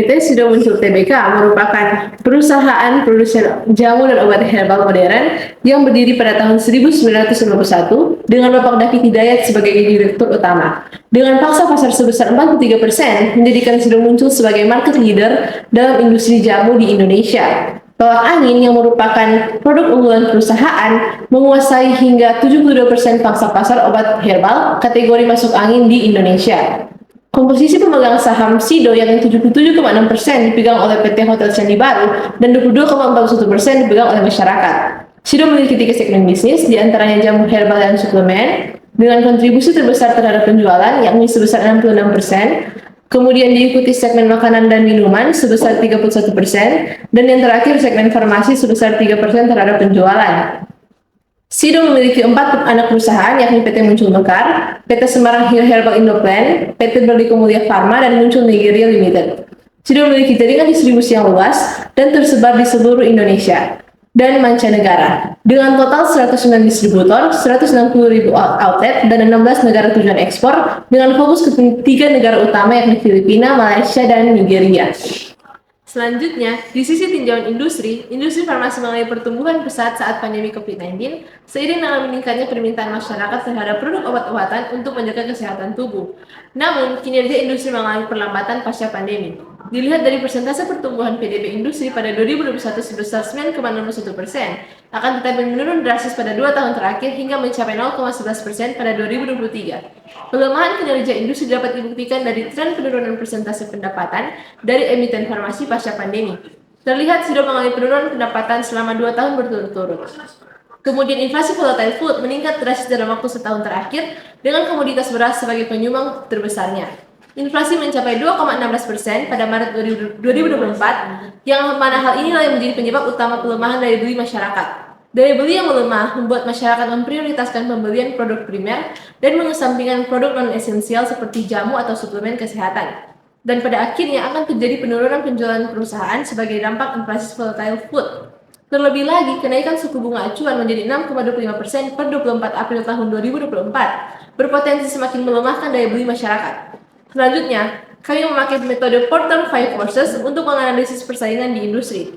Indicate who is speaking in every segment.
Speaker 1: PT sudah muncul TBK, merupakan perusahaan produsen jamu dan obat herbal modern yang berdiri pada tahun 1991 dengan Bapak David Hidayat sebagai direktur utama. Dengan pangsa pasar sebesar 43%, menjadikan sudah muncul sebagai market leader dalam industri jamu di Indonesia. Tolak angin yang merupakan produk unggulan perusahaan menguasai hingga 72% pangsa pasar obat herbal kategori masuk angin di Indonesia. Komposisi pemegang saham SIDO yang 77,6% dipegang oleh PT Hotel Candi Baru dan 22,41% dipegang oleh masyarakat. SIDO memiliki 3 segmen bisnis, diantaranya jamu herbal dan suplemen, dengan kontribusi terbesar terhadap penjualan, yakni sebesar 66%. Kemudian diikuti segmen makanan dan minuman sebesar 31%, dan yang terakhir segmen farmasi sebesar 3% terhadap penjualan. SIDO memiliki 4 anak perusahaan, yakni PT Muncul Mekar, PT Semarang Herbal Indoplan, PT Berliku Mulia Pharma, dan Muncul Nigeria Limited. SIDO memiliki jaringan distribusi yang luas dan tersebar di seluruh Indonesia dan mancanegara, dengan total 109 distributor, 160.000 outlet, dan 16 negara tujuan ekspor, dengan fokus ke 3 negara utama yakni Filipina, Malaysia, dan Nigeria. Selanjutnya, di sisi tinjauan industri farmasi mengalami pertumbuhan pesat saat pandemi COVID-19, seiring dengan meningkatnya permintaan masyarakat terhadap produk obat-obatan untuk menjaga kesehatan tubuh. Namun, kinerja industri mengalami perlambatan pasca pandemi. Dilihat dari persentase pertumbuhan PDB industri pada 2021 sebesar 9,61%, akan tetapi menurun drastis pada 2 tahun terakhir hingga mencapai 0,11% pada 2023. Pelemahan kinerja industri dapat dibuktikan dari tren penurunan persentase pendapatan dari emiten farmasi pasca pandemi. Terlihat SIDO mengalami penurunan pendapatan selama 2 tahun berturut-turut. Kemudian inflasi volatile food meningkat drastis dalam waktu setahun terakhir dengan komoditas beras sebagai penyumbang terbesarnya. Inflasi mencapai 2,16% pada Maret 2024, yang mana hal inilah yang menjadi penyebab utama pelemahan daya beli masyarakat. Daya beli yang melemah membuat masyarakat memprioritaskan pembelian produk primer dan mengesampingkan produk non-esensial seperti jamu atau suplemen kesehatan. Dan pada akhirnya akan terjadi penurunan penjualan perusahaan sebagai dampak inflasi volatile food. Terlebih lagi, kenaikan suku bunga acuan menjadi 6,25% per 24 April tahun 2024 berpotensi semakin melemahkan daya beli masyarakat. Selanjutnya, kami memakai metode Porter 5 Forces untuk menganalisis persaingan di industri.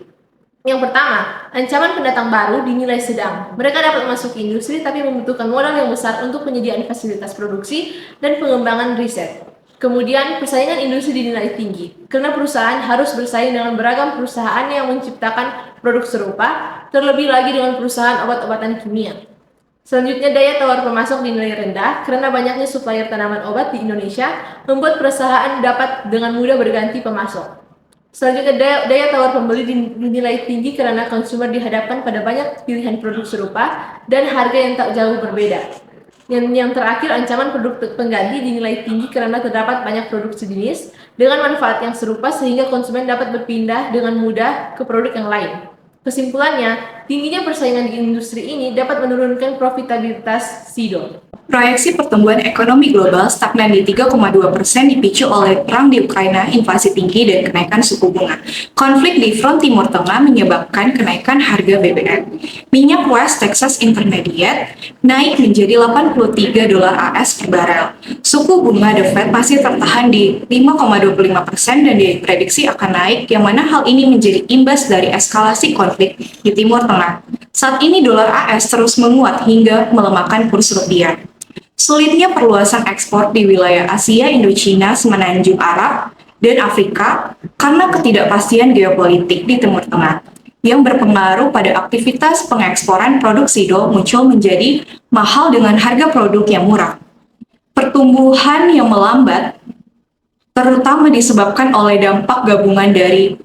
Speaker 1: Yang pertama, ancaman pendatang baru dinilai sedang. Mereka dapat memasuki industri tapi membutuhkan modal yang besar untuk penyediaan fasilitas produksi dan pengembangan riset. Kemudian, persaingan industri dinilai tinggi, karena perusahaan harus bersaing dengan beragam perusahaan yang menciptakan produk serupa, terlebih lagi dengan perusahaan obat-obatan kimia. Selanjutnya, daya tawar pemasok dinilai rendah karena banyaknya supplier tanaman obat di Indonesia membuat perusahaan dapat dengan mudah berganti pemasok. Selanjutnya, daya tawar pembeli dinilai tinggi karena konsumer dihadapkan pada banyak pilihan produk serupa dan harga yang tak jauh berbeda. Yang terakhir, ancaman produk pengganti dinilai tinggi karena terdapat banyak produk sejenis dengan manfaat yang serupa sehingga konsumen dapat berpindah dengan mudah ke produk yang lain. Kesimpulannya, tingginya persaingan di industri ini dapat menurunkan profitabilitas SIDO.
Speaker 2: Proyeksi pertumbuhan ekonomi global stagnan di 3,2% dipicu oleh perang di Ukraina, inflasi tinggi, dan kenaikan suku bunga. Konflik di front Timur Tengah menyebabkan kenaikan harga BBM. Minyak West Texas Intermediate naik menjadi $83 AS per barel. Suku bunga The Fed masih tertahan di 5,25% dan diprediksi akan naik, yang mana hal ini menjadi imbas dari eskalasi konflik di Timur Tengah. Saat ini dolar AS terus menguat hingga melemahkan kurs rupiah. Sulitnya perluasan ekspor di wilayah Asia, Indochina, Semenanjung Arab, dan Afrika karena ketidakpastian geopolitik di Timur Tengah yang berpengaruh pada aktivitas pengeksporan produk SIDO muncul menjadi mahal dengan harga produk yang murah. Pertumbuhan yang melambat terutama disebabkan oleh dampak gabungan dari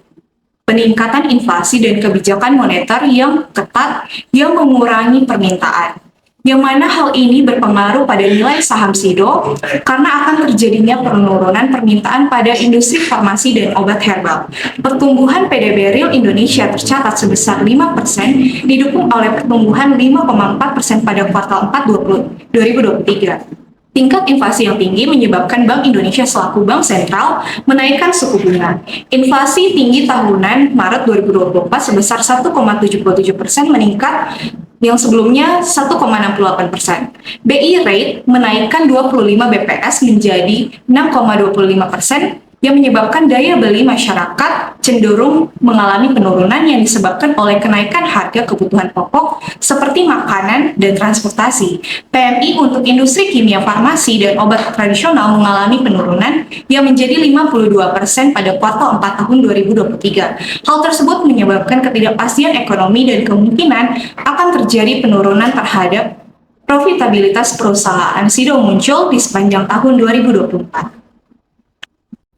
Speaker 2: peningkatan inflasi dan kebijakan moneter yang ketat yang mengurangi permintaan. Yang mana hal ini berpengaruh pada nilai saham SIDO karena akan terjadinya penurunan permintaan pada industri farmasi dan obat herbal. Pertumbuhan PDB real Indonesia tercatat sebesar 5%, didukung oleh pertumbuhan 5,4% pada kuartal 4 2023. Tingkat inflasi yang tinggi menyebabkan Bank Indonesia selaku bank sentral menaikkan suku bunga. Inflasi tinggi tahunan Maret 2024 sebesar 1,77% meningkat yang sebelumnya 1,68%. BI Rate menaikkan 25 BPS menjadi 6,25%, yang menyebabkan daya beli masyarakat cenderung mengalami penurunan yang disebabkan oleh kenaikan harga kebutuhan pokok seperti makanan dan transportasi. PMI untuk industri kimia farmasi dan obat tradisional mengalami penurunan yang menjadi 52% pada kuartal 4 tahun 2023. Hal tersebut menyebabkan ketidakpastian ekonomi dan kemungkinan akan terjadi penurunan terhadap profitabilitas perusahaan SIDO muncul di sepanjang tahun 2024.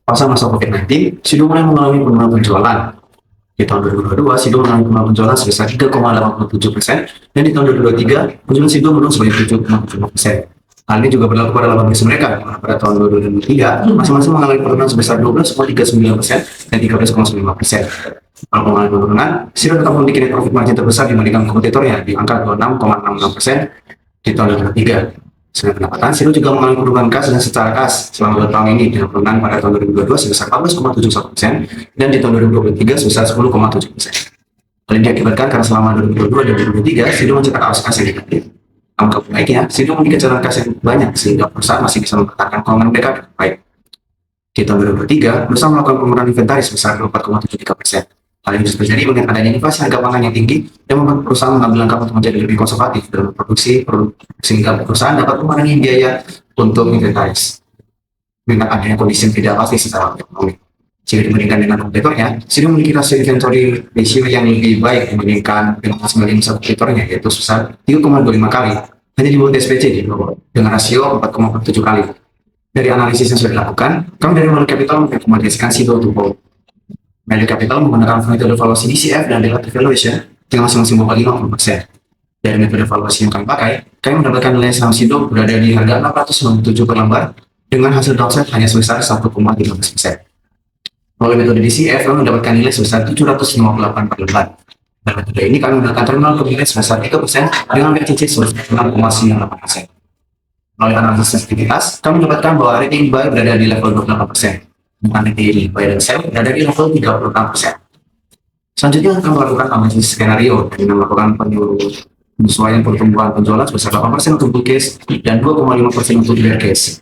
Speaker 3: Pasca masa COVID-19, SIDO mulai mengalami penurunan penjualan. Di tahun 2022, SIDO mengalami penurunan penjualan sebesar 3,87%, dan di tahun 2023, penjualan SIDO menurun sebanyak 7,75%. Hal ini juga berlaku pada laba bisnis mereka, di mana pada tahun 2023, masing-masing mengalami penurunan sebesar 12,39% dan 13,95%. Kalau mengalami penurunan, SIDO tetap memiliki net profit margin terbesar dibandingkan kompetitornya di angka 26,66% di tahun 2023. Selain pendapatan, SIDO juga mengalami penurunan kas dan secara kas selama 2 tahun ini dengan penurunan pada tahun 2022 sebesar 14,71% dan di tahun 2023 sebesar 10,7%. Hal ini diakibatkan karena selama 2022 dan 2023 SIDO mencetak arus kas yang negatif. Namun kebaiknya, SIDO memiliki catatan kas yang banyak sehingga perusahaan masih bisa mempertahankan keuangan mereka dengan baik. Di tahun 2023, perusahaan melakukan penurunan inventaris sebesar 24,73%. Hal ini bisa terjadi mengingat adanya inflasi harga pangan yang tinggi dan membuat perusahaan mengambil langkah untuk menjadi lebih konservatif dalam produksi sehingga perusahaan dapat mengurangi biaya untuk inventaris. Mengingat adanya kondisi yang tidak pasti secara ekonomi. Jika dibandingkan dengan kompetitornya, SIDO memiliki rasio inventory ratio yang lebih baik dibandingkan dengan sebagian besar kompetitornya, yaitu sebesar 3,25 kali. Hanya di bawah SPC di bawah dengan rasio 4,47 kali. Dari analisis yang sudah dilakukan, kami dari Value Capital merekomendasikan SIDO to hold. Value Capital menggunakan metode valuasi DCF dan relative valuation dengan masing-masing bawah 50%. Dari metode valuasi yang kami pakai, kami mendapatkan nilai saham SIDO berada di harga 697 per lembar dengan hasil downside hanya sebesar 1,13%. Melalui metode DCF, kami mendapatkan nilai sebesar 758 per lembar. Dalam metode ini, kami menggunakan terminal nilai sebesar 3% dengan RCC sebesar 6,98%. Melalui analisis sensitivitas, kami mendapatkan bahwa rating buy berada di level 28%. Dengan rating buy dan sell berada di level 36%. Selanjutnya, kami melakukan analisis skenario dengan melakukan penyesuaian pertumbuhan penjualan sebesar 8% untuk bull case dan 2,5% untuk bear case.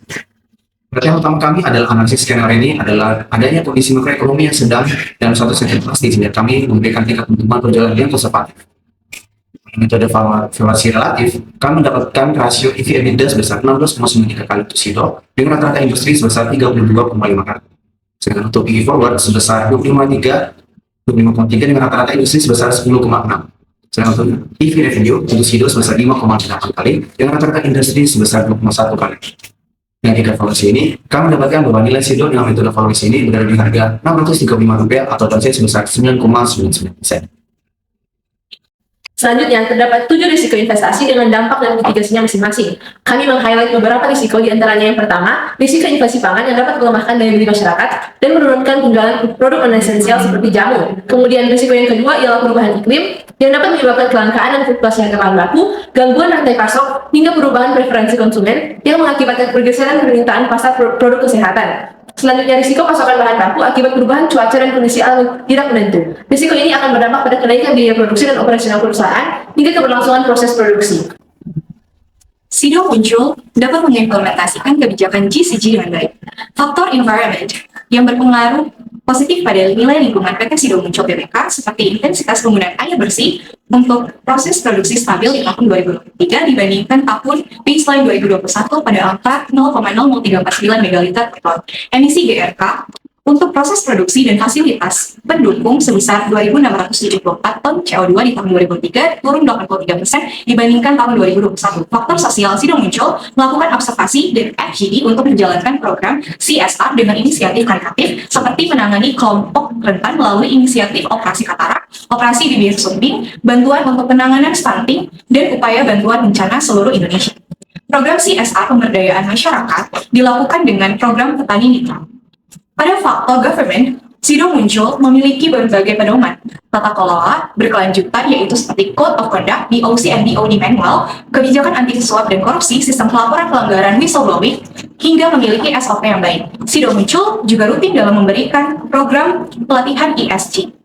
Speaker 3: Perhatian utama kami adalah analisis skenario ini adalah adanya kondisi makroekonomi yang sedang dalam suatu sisi pasti sehingga kami memberikan tingkat pertumbuhan penjualan yang konservatif. Metode valuasi relatif, kami mendapatkan rasio EV/EBITDA sebesar 16,93 kali untuk SIDO dengan rata-rata industri sebesar 32,5 kali. Sedangkan untuk PE forward sebesar 25,3 dengan rata-rata industri sebesar 10,6. Sedangkan untuk EV revenue untuk SIDO sebesar 5,8 kali dengan rata-rata industri sebesar 2,1 kali. Dengan tiga valuasi ini, kami mendapatkan bahwa nilai SIDO dengan metode valuasi ini berada di harga Rp635 atau downside sebesar 9,99%.
Speaker 1: Selanjutnya, terdapat 7 risiko investasi dengan dampak dan mitigasinya masing-masing. Kami meng-highlight beberapa risiko, di antaranya yang pertama, risiko inflasi pangan yang dapat melemahkan daya beli masyarakat dan menurunkan penjualan produk non-esensial seperti jamu. Kemudian, risiko yang kedua ialah perubahan iklim yang dapat menyebabkan kelangkaan dan fluktuasi harga bahan baku, gangguan rantai pasok, hingga perubahan preferensi konsumen yang mengakibatkan pergeseran permintaan pasar produk kesehatan. Selanjutnya, risiko pasokan bahan baku akibat perubahan cuaca dan kondisi alam tidak menentu. Risiko ini akan berdampak pada kenaikan biaya produksi dan operasional perusahaan hingga keberlangsungan proses produksi.
Speaker 2: SIDO muncul dapat mengimplementasikan kebijakan GCG dengan baik. Faktor environment yang berpengaruh positif pada nilai lingkungan PT SIDO muncul BPK seperti intensitas penggunaan air bersih untuk proses produksi stabil di tahun 2023 dibandingkan tahun baseline 2021 pada angka 0,00349 megaliter per ton. Emisi GRK untuk proses produksi dan fasilitas pendukung sebesar 2.674 ton CO2 di tahun 2003 turun 83% dibandingkan tahun 2021. Faktor sosial SIDO muncul melakukan observasi dan FGD untuk menjalankan program CSR dengan inisiatif karitatif seperti menangani kelompok rentan melalui inisiatif operasi katarak, operasi bibir sumbing, bantuan untuk penanganan stunting, dan upaya bantuan bencana seluruh Indonesia. Program CSR pemberdayaan masyarakat dilakukan dengan program petani mitra. Pada faktor government, SIDO muncul memiliki berbagai pedoman tata kelola berkelanjutan yaitu seperti Code of Conduct, DOC and DOD Manual, kebijakan anti suap dan korupsi, sistem pelaporan pelanggaran whistleblowing, hingga memiliki SOP yang baik. SIDO muncul juga rutin dalam memberikan program pelatihan ESG.